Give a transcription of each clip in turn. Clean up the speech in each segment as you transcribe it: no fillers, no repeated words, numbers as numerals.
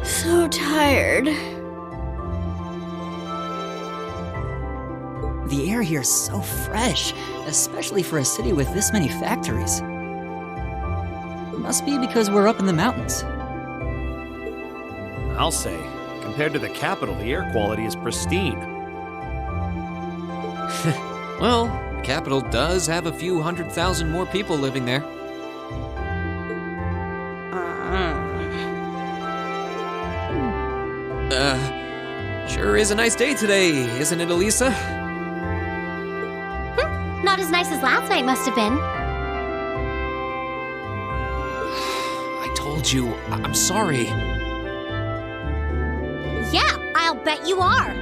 So tired. The air here is so fresh, especially for a city with this many factories. Must be because we're up in the mountains. I'll say, compared to the capital, the air quality is pristine. Well, the capital does have a few 100,000 more people living there. Sure is a nice day today, isn't it, Elisa? Not as nice as last night must have been. I told you, I'm sorry. Yeah, I'll bet you are.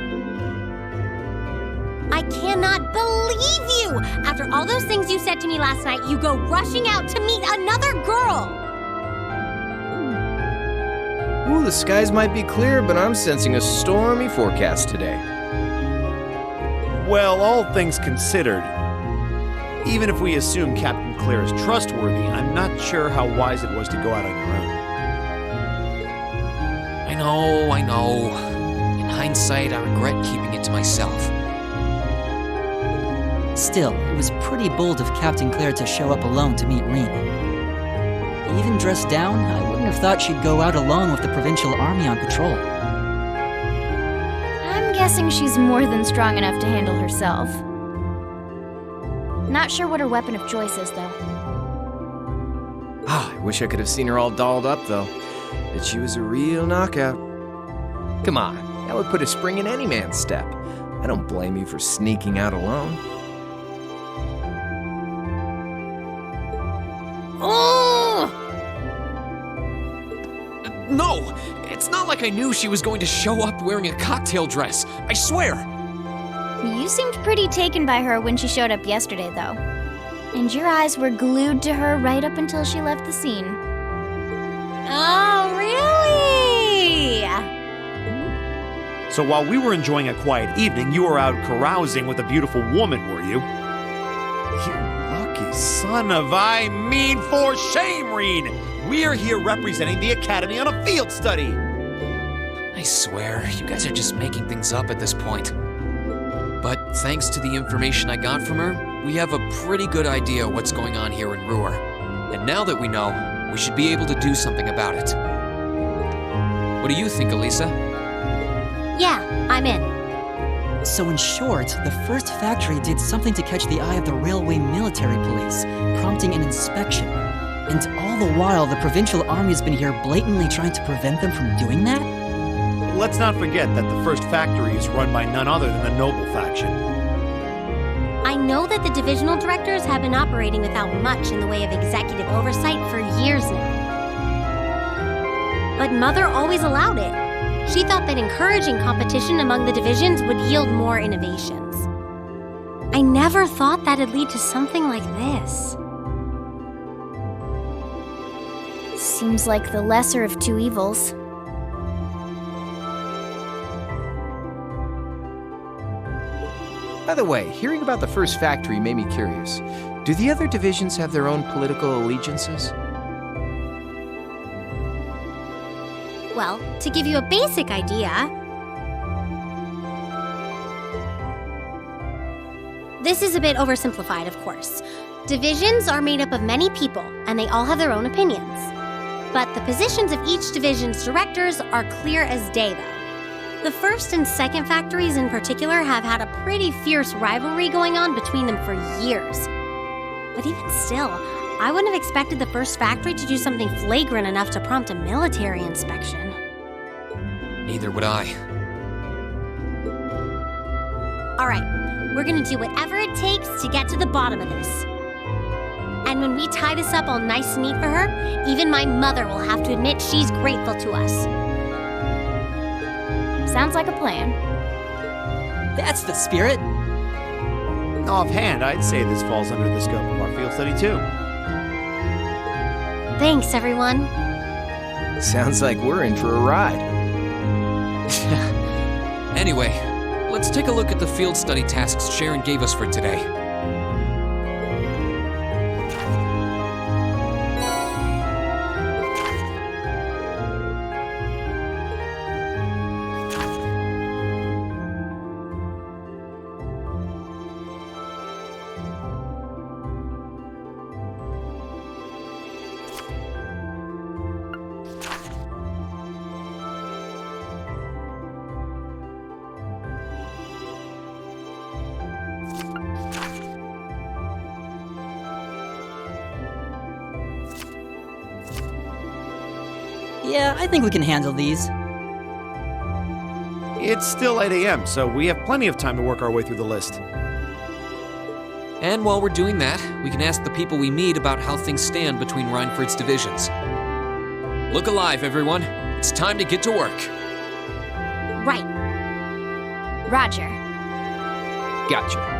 I cannot believe you! After all those things you said to me last night, you go rushing out to meet another girl! Ooh, the skies might be clear, but I'm sensing a stormy forecast today. Well, all things considered, even if we assume Captain Claire is trustworthy, I'm not sure how wise it was to go out on your own. I know. In hindsight, I regret keeping it to myself. Still, it was pretty bold of Captain Claire to show up alone to meet Rean. Even dressed down, I wouldn't have thought she'd go out alone with the Provincial Army on patrol. I'm guessing she's more than strong enough to handle herself. Not sure what her weapon of choice is, though. I wish I could have seen her all dolled up, though. But she was a real knockout. Come on, that would put a spring in any man's step. I don't blame you for sneaking out alone. No! It's not like I knew she was going to show up wearing a cocktail dress. I swear! You seemed pretty taken by her when she showed up yesterday, though. And your eyes were glued to her right up until she left the scene. Oh, really? So while we were enjoying a quiet evening, you were out carousing with a beautiful woman, were you? You lucky son of for shame, Rean! We're here representing the Academy on a field study! I swear, you guys are just making things up at this point. But thanks to the information I got from her, we have a pretty good idea what's going on here in Ruhr. And now that we know, we should be able to do something about it. What do you think, Elisa? Yeah, I'm in. So in short, the first factory did something to catch the eye of the railway military police, prompting an inspection. And all the while, the Provincial Army has been here blatantly trying to prevent them from doing that? Let's not forget that the first factory is run by none other than the Noble faction. I know that the divisional directors have been operating without much in the way of executive oversight for years now. But Mother always allowed it. She thought that encouraging competition among the divisions would yield more innovations. I never thought that'd lead to something like this. Seems like the lesser of two evils. By the way, hearing about the first factory made me curious. Do the other divisions have their own political allegiances? Well, to give you a basic idea, this is a bit oversimplified, of course. Divisions are made up of many people, and they all have their own opinions. But the positions of each division's directors are clear as day, though. The first and second factories in particular have had a pretty fierce rivalry going on between them for years. But even still, I wouldn't have expected the first factory to do something flagrant enough to prompt a military inspection. Neither would I. All right, we're gonna do whatever it takes to get to the bottom of this. And when we tie this up all nice and neat for her, even my mother will have to admit she's grateful to us. Sounds like a plan. That's the spirit. Offhand, I'd say this falls under the scope of our field study, too. Thanks, everyone. Sounds like we're in for a ride. Anyway, let's take a look at the field study tasks Sharon gave us for today. Yeah, I think we can handle these. It's still 8 a.m., so we have plenty of time to work our way through the list. And while we're doing that, we can ask the people we meet about how things stand between Reinford's divisions. Look alive, everyone. It's time to get to work. Right. Roger. Gotcha.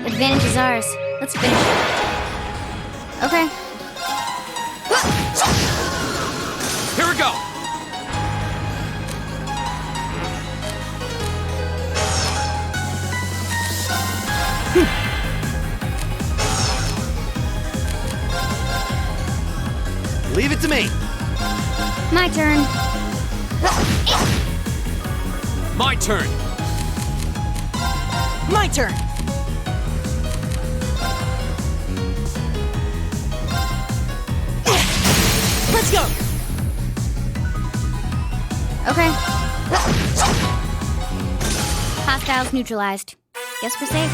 Advantage is ours. Let's finish it. Okay. Here we go! Leave it to me. My turn. My turn! My turn! Let's go! Okay. Hostiles neutralized. Guess we're safe.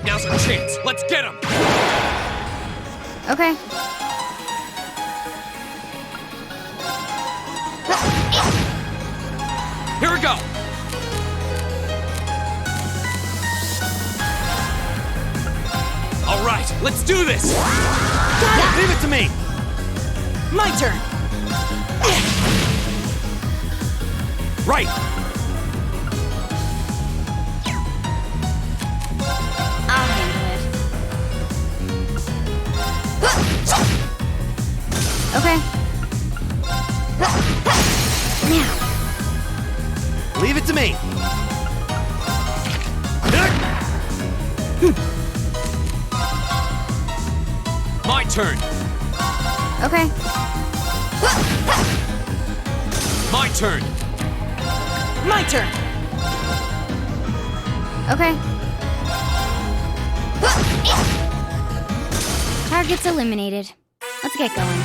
Now's our chance. Let's get him! Okay. Here we go! All right, let's do this! Leave it to me. My turn! Right. I'll handle it. Okay. Now. Leave it to me. My turn! Okay. My turn! My turn! Okay. Target's eliminated. Let's get going.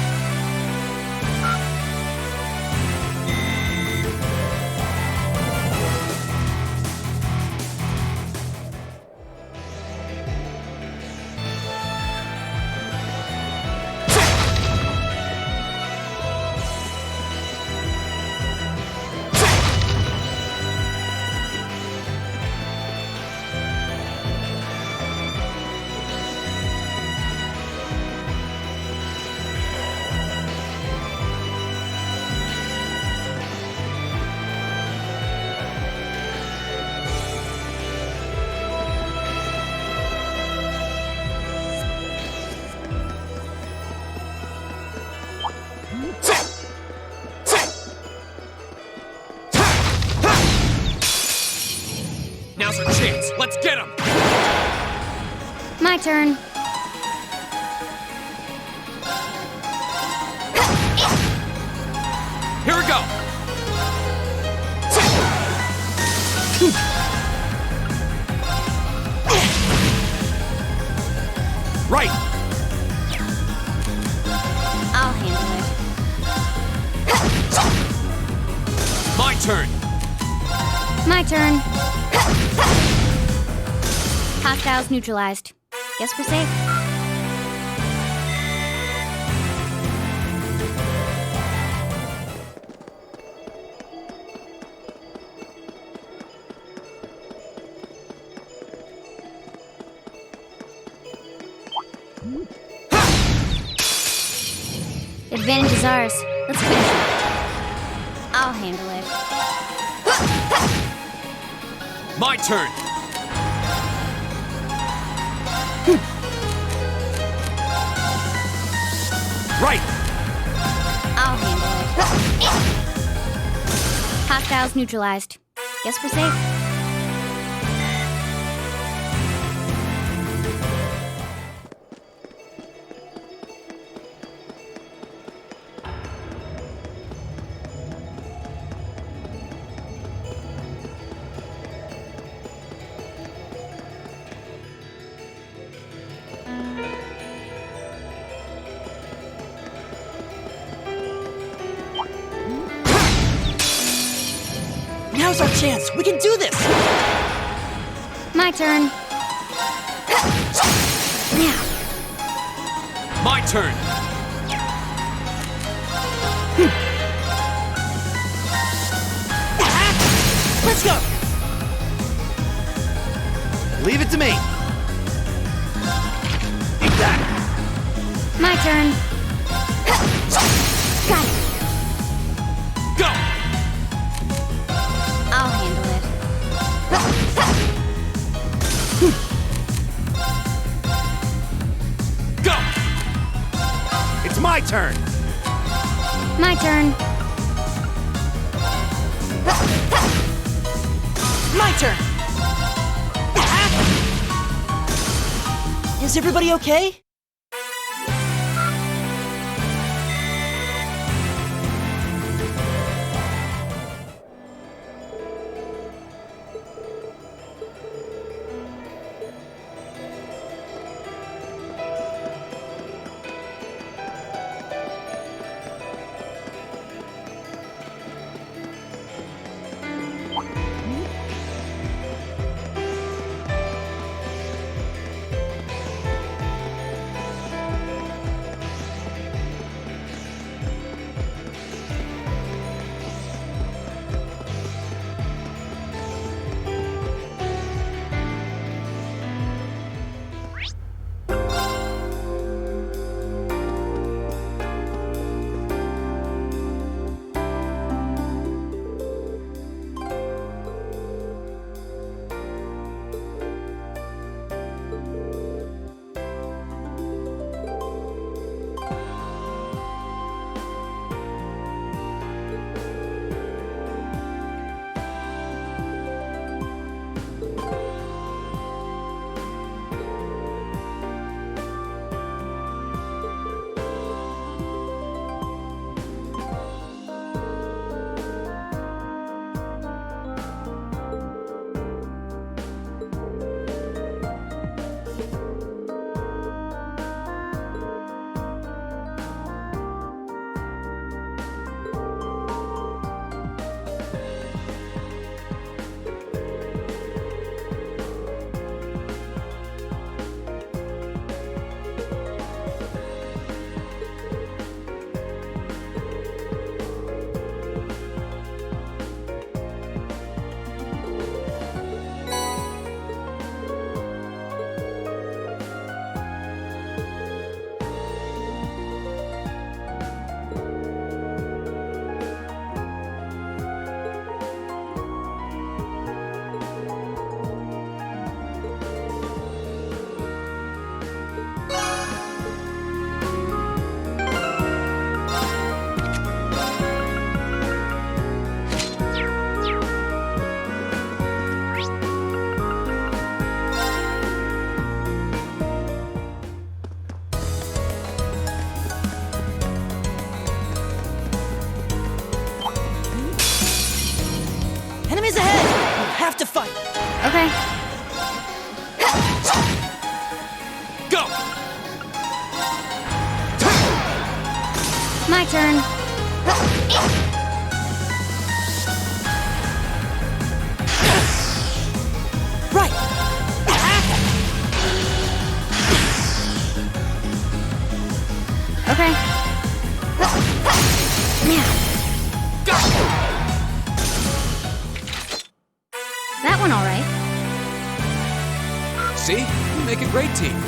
Now's our chance. Let's get him! My turn. Here we go! Right. I'll handle it. My turn! My turn. Hostiles neutralized. Guess we're safe. Advantage is ours. Let's finish it. I'll handle it. My turn! Right. I'll handle it. Hostiles neutralized. Guess we're safe. Now's our chance! We can do this! My turn. Now. My turn. Let's go! Leave it to me. Take that. My turn. Got it. Go! I'll handle it. Go! It's my turn. My turn. My turn! Is everybody okay? Enemies ahead! We have to fight! Okay. Go! My turn. Right! Okay. Now. Go! That one all right. See? We make a great team.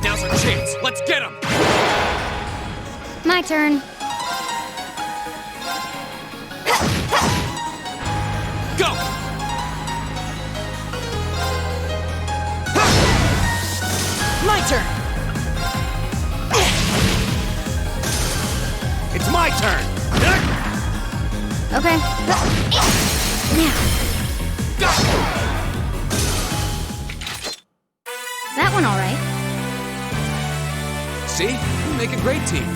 Now's our chance. Let's get him! My turn. Go! My turn! It's my turn. Okay. Now. Go! That one all right. See? We make a great team.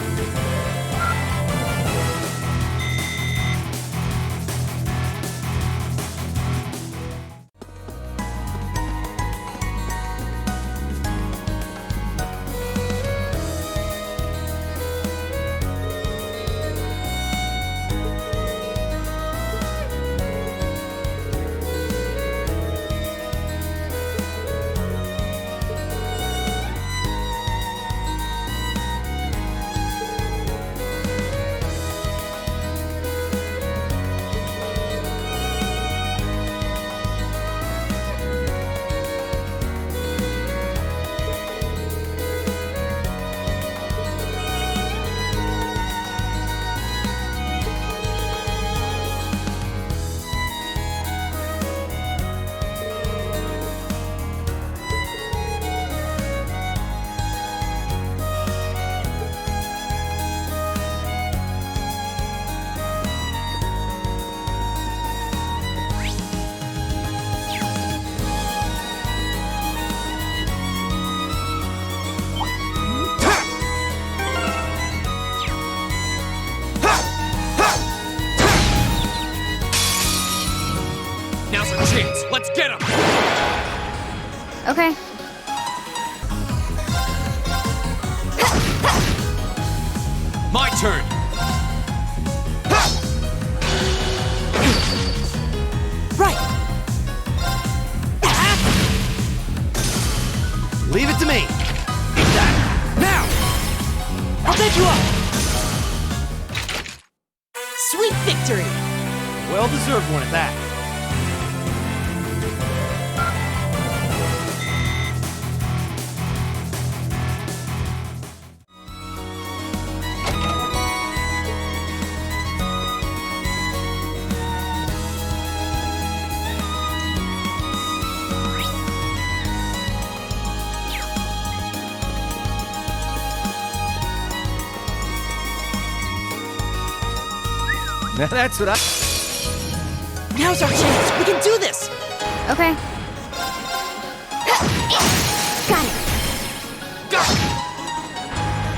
chance. Let's get him. Okay. My turn. Right! Leave it to me. Eat that. Now! I'll take you up! Sweet victory! Well-deserved one at that. Now that's what I... Now's our chance! We can do this! Okay. Got it.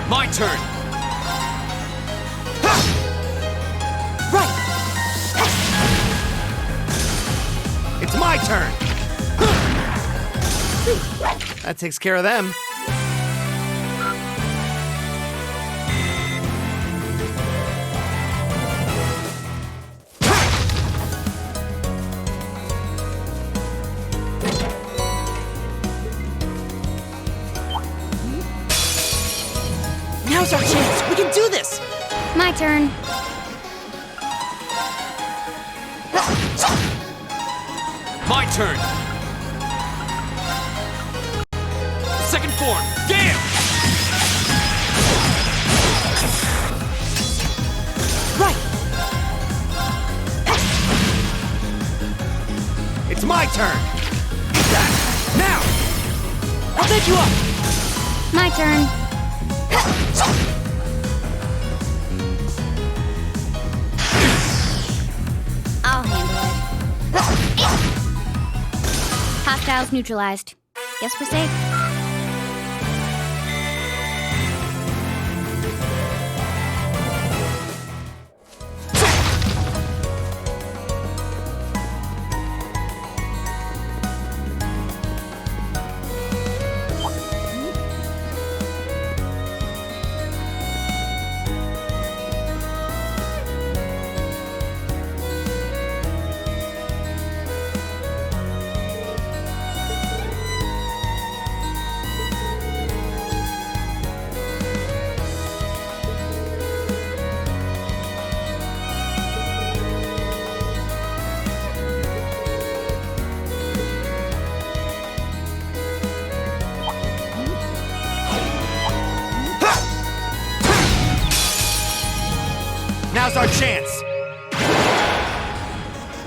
My turn. Right! It's my turn. That takes care of them. Now's our chance! We can do this! My turn. My turn. Second form. Gale. Right! It's my turn. Eat that. Now! I'll take you up! My turn. I'll handle it. Hostiles neutralized. Guess we're safe. Now's our chance.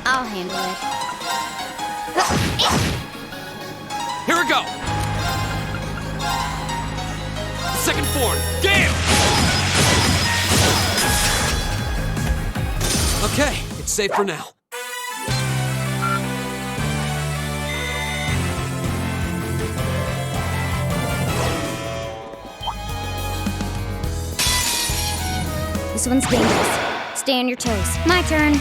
I'll handle it. Here we go. Second form. Gale. Okay, it's safe for now. This one's dangerous. Stay on your toes. My turn.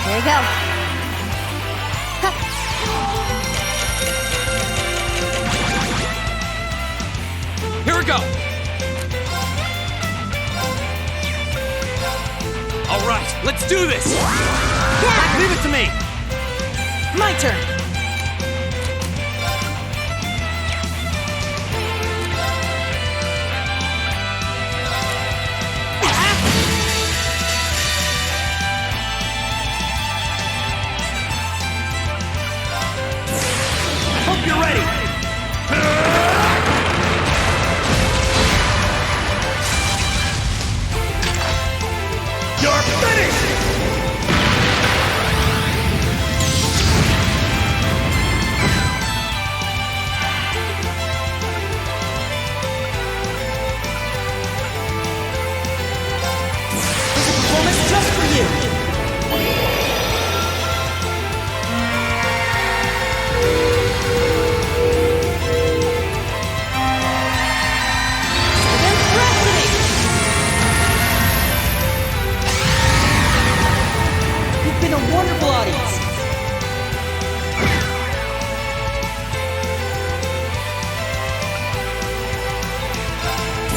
There you go. Huh. Here we go. All right, let's do this. Leave it to me. My turn! Hope you're ready. You're finished.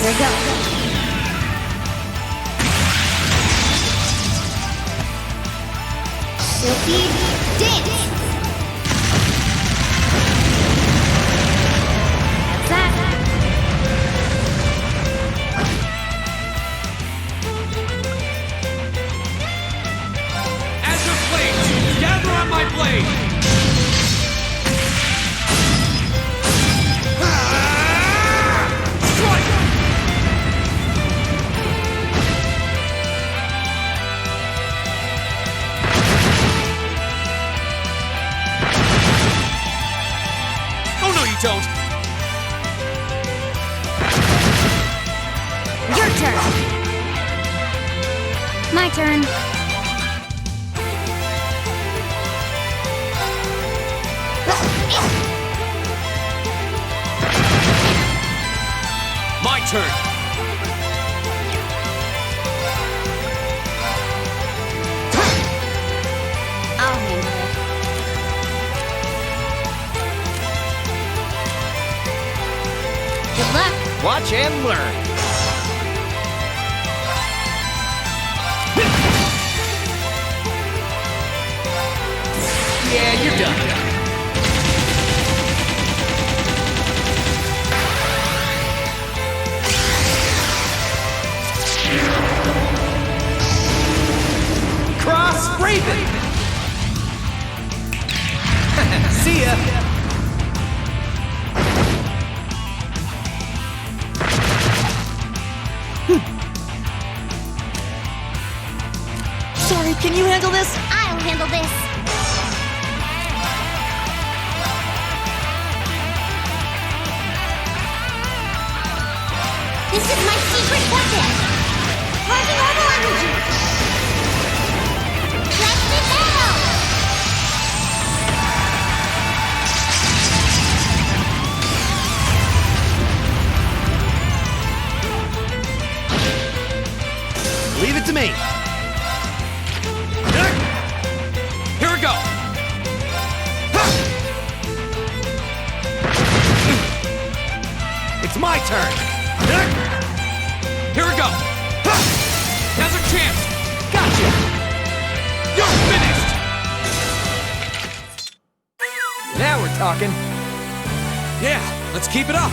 Here we go. Silky dance. That's that. Azure Blade, gather on my blade! Oh no, you don't! Your turn. My turn. My turn! I'll handle it. Good luck. Watch and learn. Yeah, you're done. Cross Raven! See ya! Sorry, can you handle this? I'll handle this. This is my secret weapon. Charging orbital energy. Let's be battle. Leave it to me. Here we go! It's my turn. Here we go! Now's our chance! Gotcha. You're finished! Now we're talking. Yeah, let's keep it up!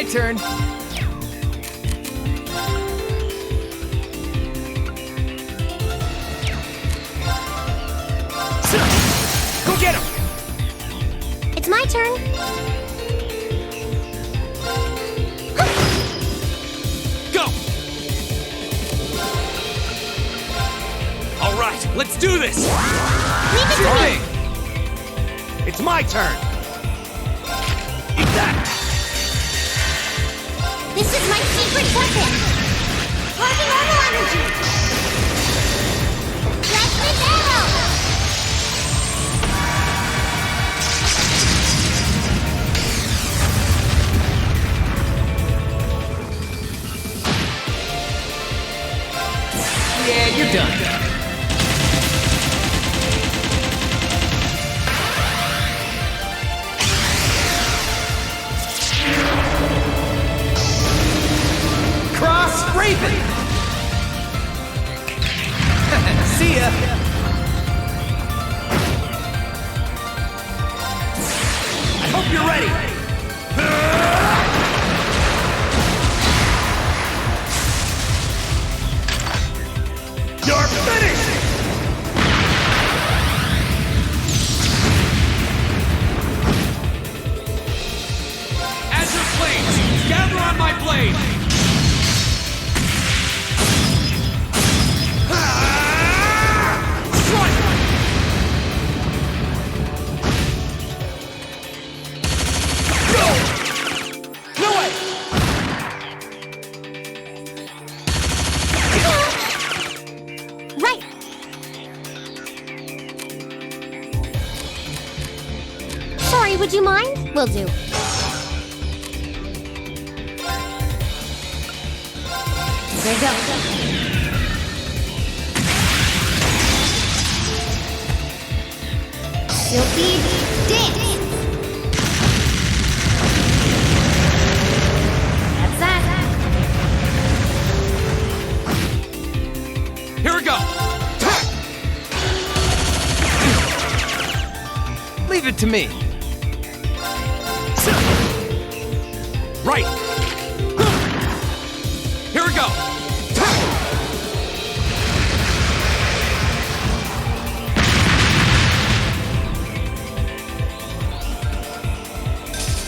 My turn. Go get him! It's my turn. Go! All right, let's do this! Leave it to me. It's my turn! Eat that! This is my secret weapon. Charging normal energy. Restless arrow. Yeah, you're done. Cross Raven! See ya! I hope you're ready! You're finished! Azure Flames, gather on my blade! Right. Sorry, would you mind? Will do. There you go. Silky dance. That's that. Here we go! Leave it to me. Right! Here we go!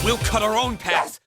We'll cut our own path!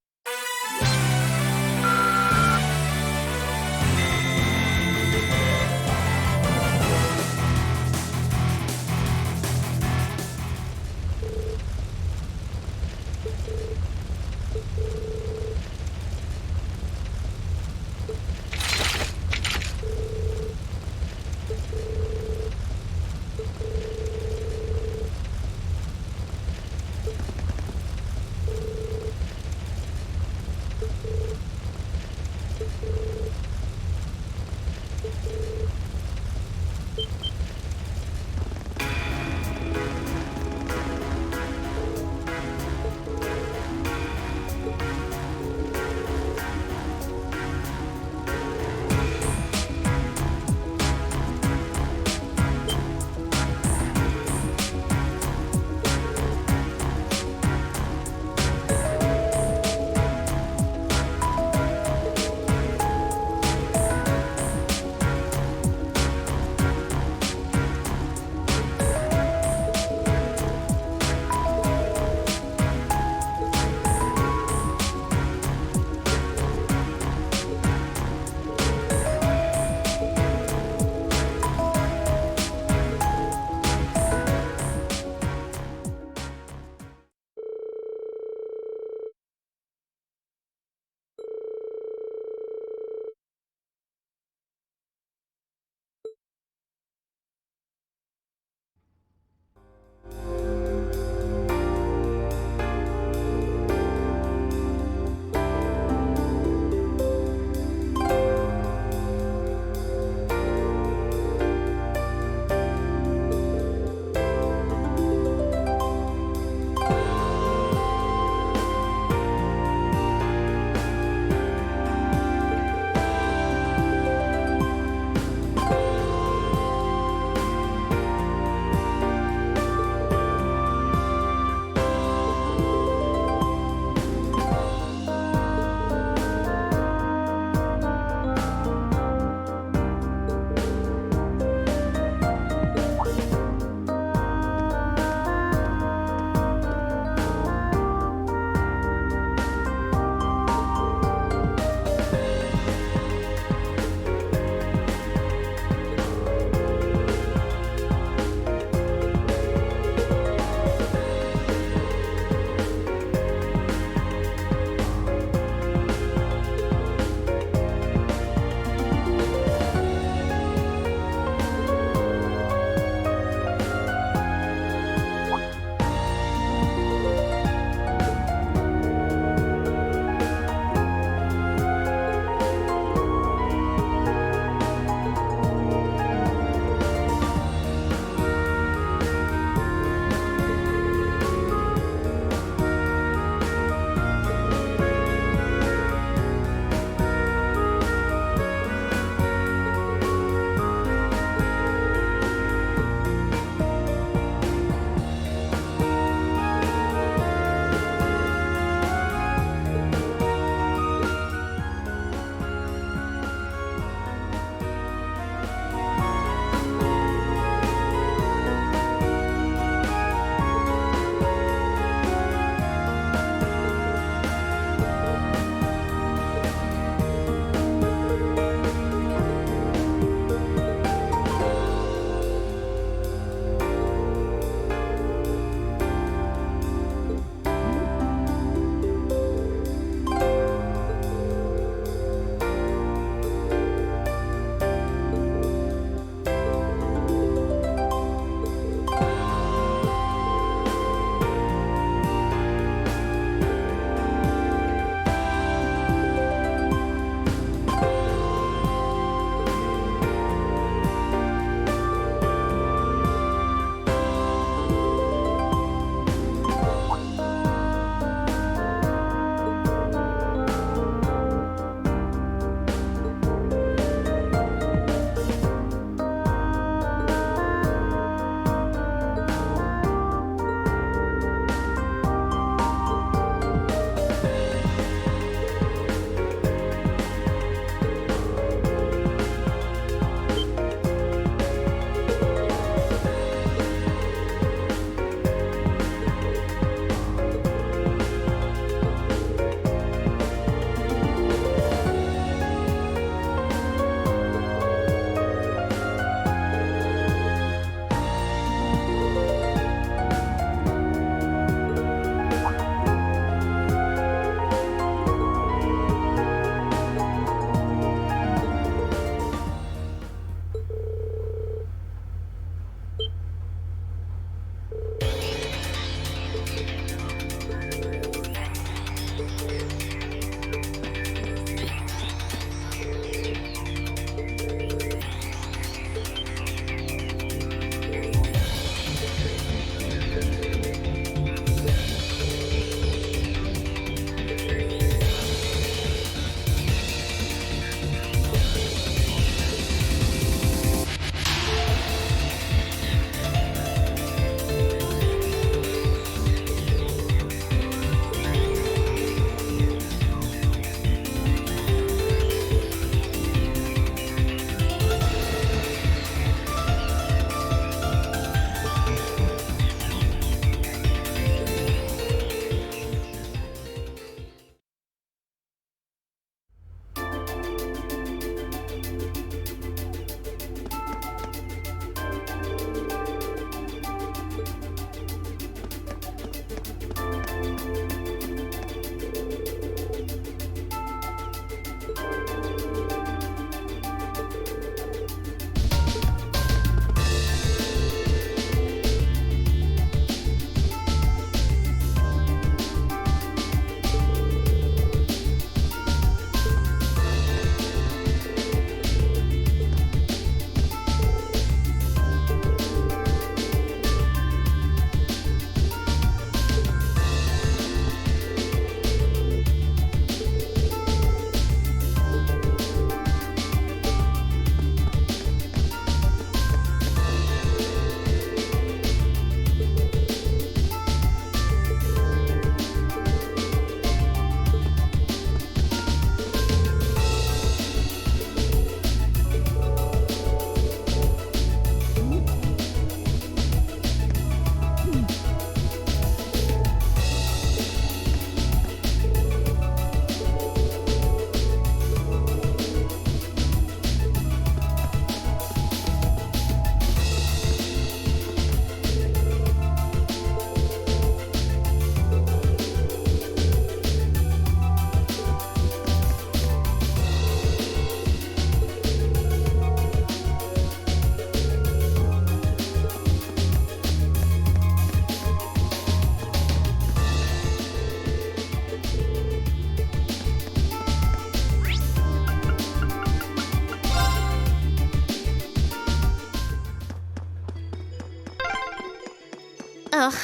Ugh,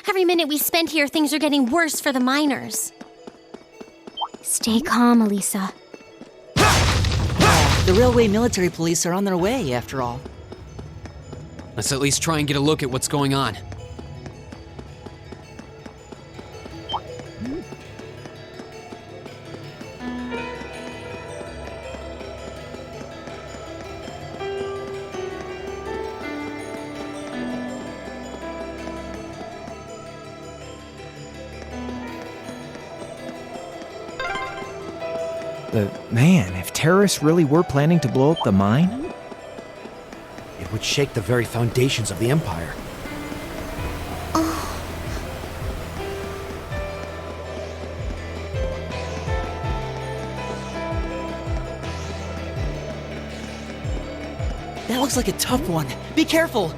every minute we spend here, things are getting worse for the miners. Stay calm, Elisa. The railway military police are on their way, after all. Let's at least try and get a look at what's going on. Man, if terrorists really were planning to blow up the mine? It would shake the very foundations of the Empire. That looks like a tough one. Be careful!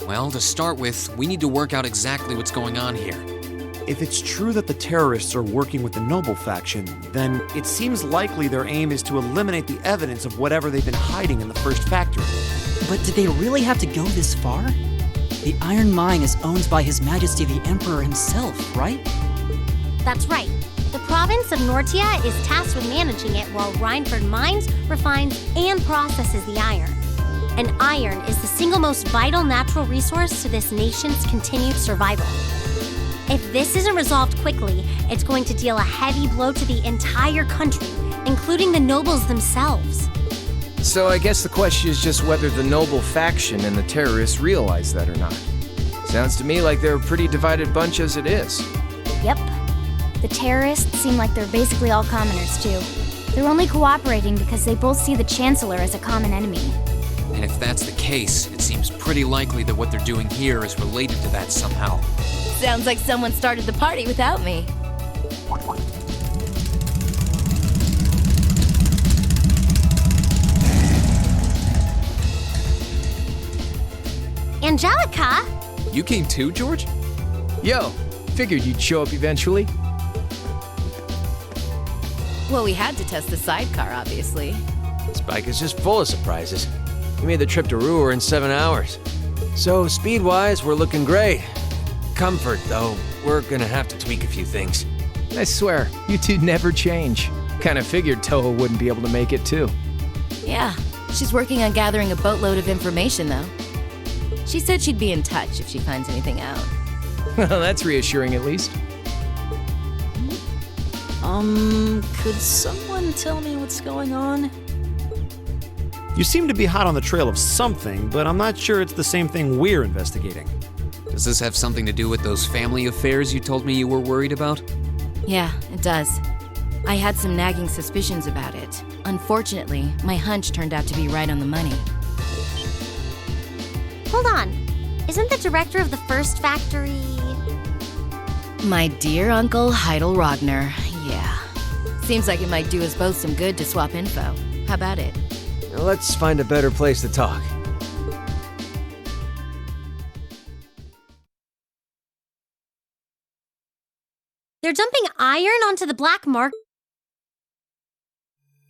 Well, to start with, we need to work out exactly what's going on here. If it's true that the terrorists are working with the Noble faction, then it seems likely their aim is to eliminate the evidence of whatever they've been hiding in the first factory. But did they really have to go this far? The Iron Mine is owned by His Majesty the Emperor himself, right? That's right. The province of Nortia is tasked with managing it while Rhineford mines, refines, and processes the iron. And iron is the single most vital natural resource to this nation's continued survival. If this isn't resolved quickly, it's going to deal a heavy blow to the entire country, including the nobles themselves. So I guess the question is just whether the Noble faction and the terrorists realize that or not. Sounds to me like they're a pretty divided bunch as it is. Yep. The terrorists seem like they're basically all commoners, too. They're only cooperating because they both see the Chancellor as a common enemy. And if that's the case, it seems pretty likely that what they're doing here is related to that somehow. Sounds like someone started the party without me. Angelica? You came too, George? Yo, figured you'd show up eventually. Well, we had to test the sidecar, obviously. This bike is just full of surprises. We made the trip to Ruhr in 7 hours. So, speed-wise, we're looking great. Comfort, though, we're gonna have to tweak a few things. I swear, you two never change. Kinda figured Toa wouldn't be able to make it, too. Yeah, she's working on gathering a boatload of information, though. She said she'd be in touch if she finds anything out. Well, that's reassuring at least. Could someone tell me what's going on? You seem to be hot on the trail of something, but I'm not sure it's the same thing we're investigating. Does this have something to do with those family affairs you told me you were worried about? Yeah, it does. I had some nagging suspicions about it. Unfortunately, my hunch turned out to be right on the money. Hold on. Isn't the director of the first factory... My dear Uncle Heidel Rogner, yeah. Seems like it might do us both some good to swap info. How about it? Let's find a better place to talk. They're dumping iron onto the black market?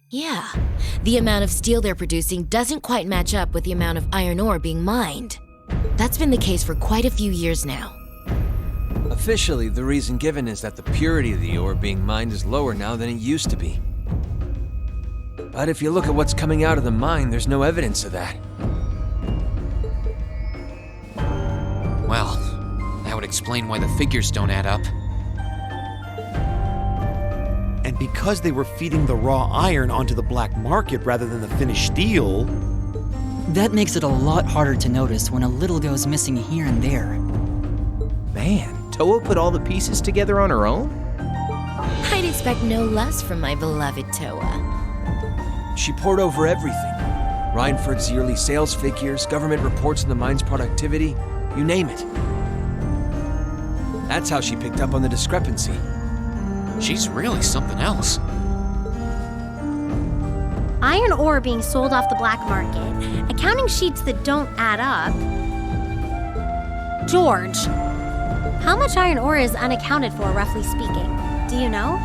Yeah. The amount of steel they're producing doesn't quite match up with the amount of iron ore being mined. That's been the case for quite a few years now. Officially, the reason given is that the purity of the ore being mined is lower now than it used to be. But if you look at what's coming out of the mine, there's no evidence of that. Well, that would explain why the figures don't add up. And because they were feeding the raw iron onto the black market rather than the finished steel... That makes it a lot harder to notice when a little goes missing here and there. Man, Toa put all the pieces together on her own? I'd expect no less from my beloved Toa. She poured over everything. Rhineford's yearly sales figures, government reports on the mine's productivity, you name it. That's how she picked up on the discrepancy. She's really something else. Iron ore being sold off the black market, accounting sheets that don't add up. George, how much iron ore is unaccounted for, roughly speaking? Do you know?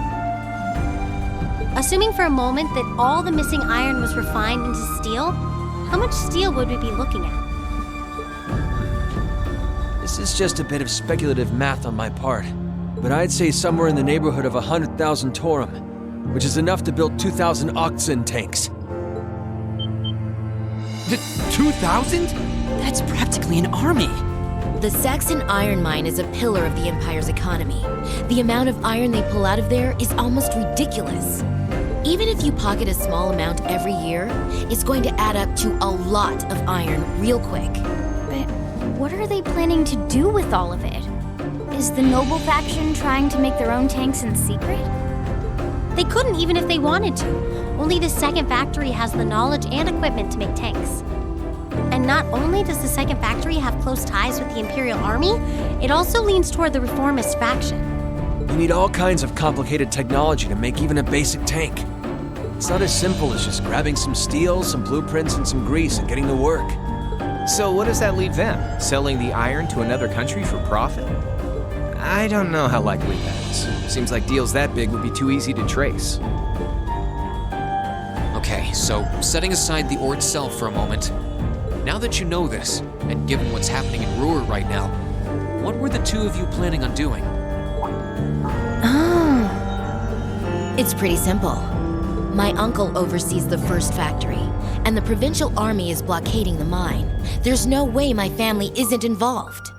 Assuming for a moment that all the missing iron was refined into steel, how much steel would we be looking at? This is just a bit of speculative math on my part, but I'd say somewhere in the neighborhood of 100,000 Torum, which is enough to build 2,000 oxen tanks. 2,000? That's practically an army. The Saxon iron mine is a pillar of the Empire's economy. The amount of iron they pull out of there is almost ridiculous. Even if you pocket a small amount every year, it's going to add up to a lot of iron real quick. But what are they planning to do with all of it? Is the Noble faction trying to make their own tanks in secret? They couldn't even if they wanted to. Only the second factory has the knowledge and equipment to make tanks. And not only does the second factory have close ties with the Imperial Army, it also leans toward the reformist faction. You need all kinds of complicated technology to make even a basic tank. It's not as simple as just grabbing some steel, some blueprints, and some grease and getting to work. So what does that leave them? Selling the iron to another country for profit? I don't know how likely that is. Seems like deals that big would be too easy to trace. Okay, so setting aside the ore itself for a moment, now that you know this, and given what's happening in Ruhr right now, what were the two of you planning on doing? It's pretty simple. My uncle oversees the first factory, and the provincial army is blockading the mine. There's no way my family isn't involved.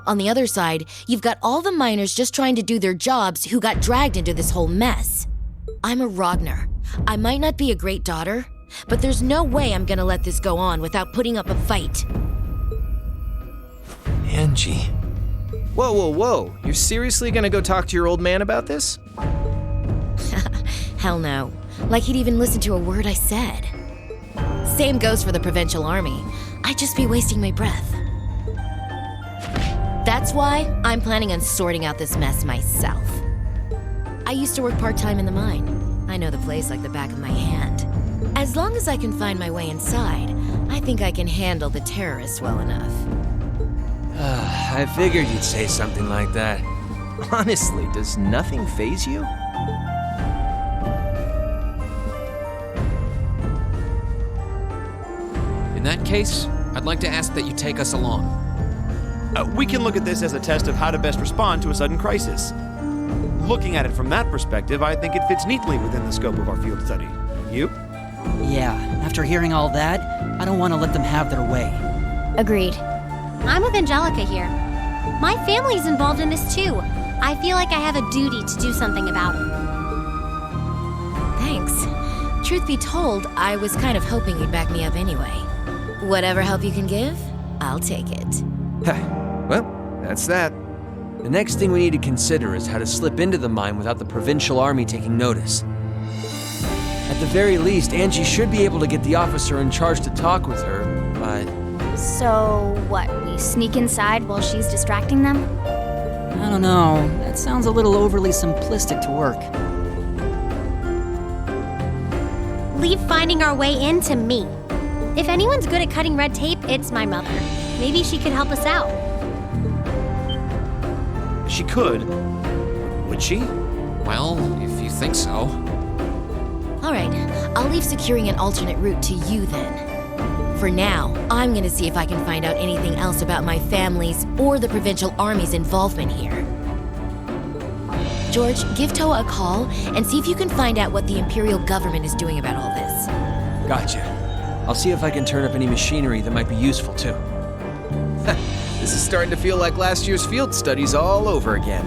On the other side, you've got all the miners just trying to do their jobs who got dragged into this whole mess. I'm a Ragnar. I might not be a great daughter, but there's no way I'm gonna let this go on without putting up a fight. Angie. Whoa, whoa, whoa. You're seriously gonna go talk to your old man about this? Hell no. Like he'd even listen to a word I said. Same goes for the provincial army. I'd just be wasting my breath. That's why I'm planning on sorting out this mess myself. I used to work part-time in the mine. I know the place like the back of my hand. As long as I can find my way inside, I think I can handle the terrorists well enough. I figured you'd say something like that. Honestly, does nothing faze you? In that case, I'd like to ask that you take us along. We can look at this as a test of how to best respond to a sudden crisis. Looking at it from that perspective, I think it fits neatly within the scope of our field study. You? Yeah, after hearing all that, I don't want to let them have their way. Agreed. I'm with Angelica here. My family's involved in this too. I feel like I have a duty to do something about it. Thanks. Truth be told, I was kind of hoping you'd back me up anyway. Whatever help you can give, I'll take it. Well, that's that. The next thing we need to consider is how to slip into the mine without the provincial army taking notice. At the very least, Angie should be able to get the officer in charge to talk with her, but... So, what, we sneak inside while she's distracting them? I don't know. That sounds a little overly simplistic to work. Leave finding our way in to me. If anyone's good at cutting red tape, it's my mother. Maybe she could help us out. She could. Would she? Well, if you think so. All right, I'll leave securing an alternate route to you then. For now, I'm gonna see if I can find out anything else about my family's or the provincial army's involvement here. George, give Toa a call and see if you can find out what the Imperial government is doing about all this. Gotcha. I'll see if I can turn up any machinery that might be useful too. This is starting to feel like last year's field studies all over again.